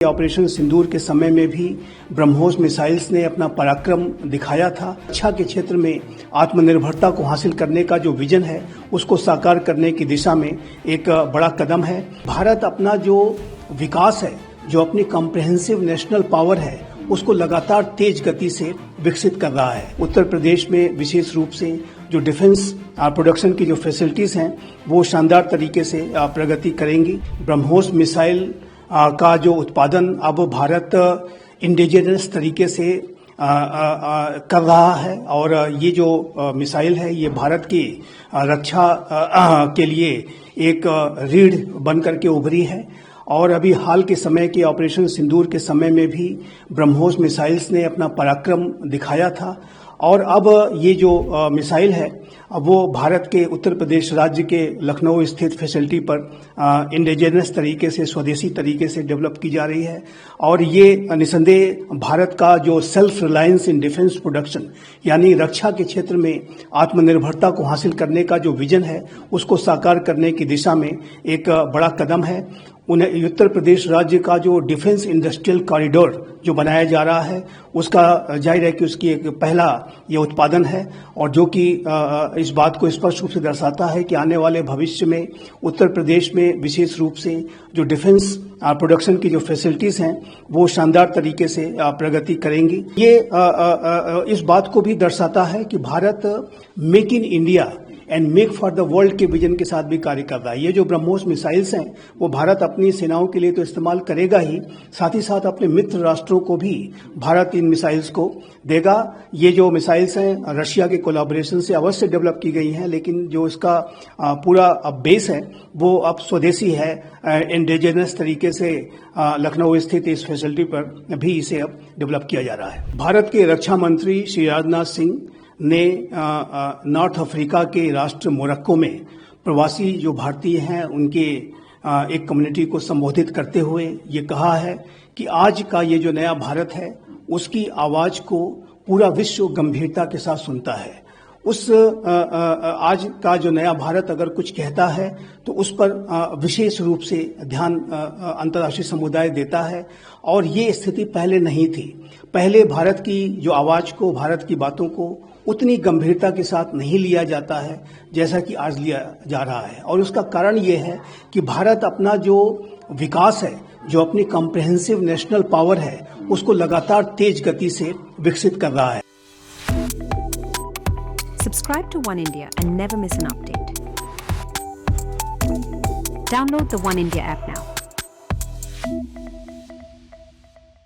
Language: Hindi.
ऑपरेशन सिंदूर के समय में भी ब्रह्मोस मिसाइल्स ने अपना पराक्रम दिखाया था। रक्षा के क्षेत्र में आत्मनिर्भरता को हासिल करने का जो विजन है उसको साकार करने की दिशा में एक बड़ा कदम है। भारत अपना जो विकास है, जो अपनी कॉम्प्रिहेंसिव नेशनल पावर है, उसको लगातार तेज गति से विकसित कर रहा है। उत्तर प्रदेश में विशेष रूप से जो डिफेंस प्रोडक्शन की जो फैसिलिटीज हैं वो शानदार तरीके से प्रगति करेंगी। ब्रह्मोस मिसाइल का जो उत्पादन अब भारत इंडिजिनस तरीके से कर रहा है और ये जो मिसाइल है ये भारत की रक्षा के लिए एक रीढ़ बनकर के उभरी है। और अभी हाल के समय के ऑपरेशन सिंदूर के समय में भी ब्रह्मोस मिसाइल्स ने अपना पराक्रम दिखाया था और अब ये जो मिसाइल है वो भारत के उत्तर प्रदेश राज्य के लखनऊ स्थित फैसिलिटी पर इंडिजिनस तरीके से, स्वदेशी तरीके से डेवलप की जा रही है। और ये निसंदेह भारत का जो self reliance in defence production यानी रक्षा के क्षेत्र में आत्मनिर्भरता को हासिल करने का जो विजन है उसको साकार करने की दिशा में एक बड़ा कदम है। उन्हें उत्तर प्रदेश राज्य का जो डिफेंस इंडस्ट्रियल कॉरिडोर जो बनाया जा रहा है उसका जाहिर है कि उसकी एक पहला ये उत्पादन है और जो कि इस बात को स्पष्ट रूप से दर्शाता है कि आने वाले भविष्य में उत्तर प्रदेश में विशेष रूप से जो डिफेंस प्रोडक्शन की जो फैसिलिटीज हैं वो शानदार तरीके से प्रगति करेंगी। ये इस बात को भी दर्शाता है कि Bharat make in India and make for the world के विजन के साथ भी कार्य कर रहा है। ये जो ब्रह्मोस मिसाइल्स हैं वो भारत अपनी सेनाओं के लिए तो इस्तेमाल करेगा ही, साथ ही साथ अपने मित्र राष्ट्रों को भी भारत इन मिसाइल्स को देगा। ये जो मिसाइल्स हैं रशिया के कोलैबोरेशन से अवश्य डेवलप की गई हैं, लेकिन जो इसका पूरा बेस है वो अब स्वदेशी है। इंडिजिनस तरीके से लखनऊ स्थित इस फैसिलिटी पर भी इसे अब डेवलप किया जा रहा है। भारत के रक्षा मंत्री श्री राजनाथ सिंह ने नॉर्थ अफ्रीका के राष्ट्र मोरक्को में प्रवासी जो भारतीय हैं उनके एक कम्युनिटी को संबोधित करते हुए ये कहा है कि आज का ये जो नया भारत है उसकी आवाज को पूरा विश्व गंभीरता के साथ सुनता है। उस आज का जो नया भारत अगर कुछ कहता है तो उस पर विशेष रूप से ध्यान अंतर्राष्ट्रीय समुदाय देता है और ये स्थिति पहले नहीं थी। पहले भारत की जो आवाज को, भारत की बातों को उतनी गंभीरता के साथ नहीं लिया जाता है जैसा कि आज लिया जा रहा है। और उसका कारण ये है कि भारत अपना जो विकास है, जो अपनी कॉम्प्रिहेंसिव नेशनल पावर है, उसको लगातार तेज गति से विकसित कर रहा है। Subscribe to One India and never miss an update. Download the One India app now.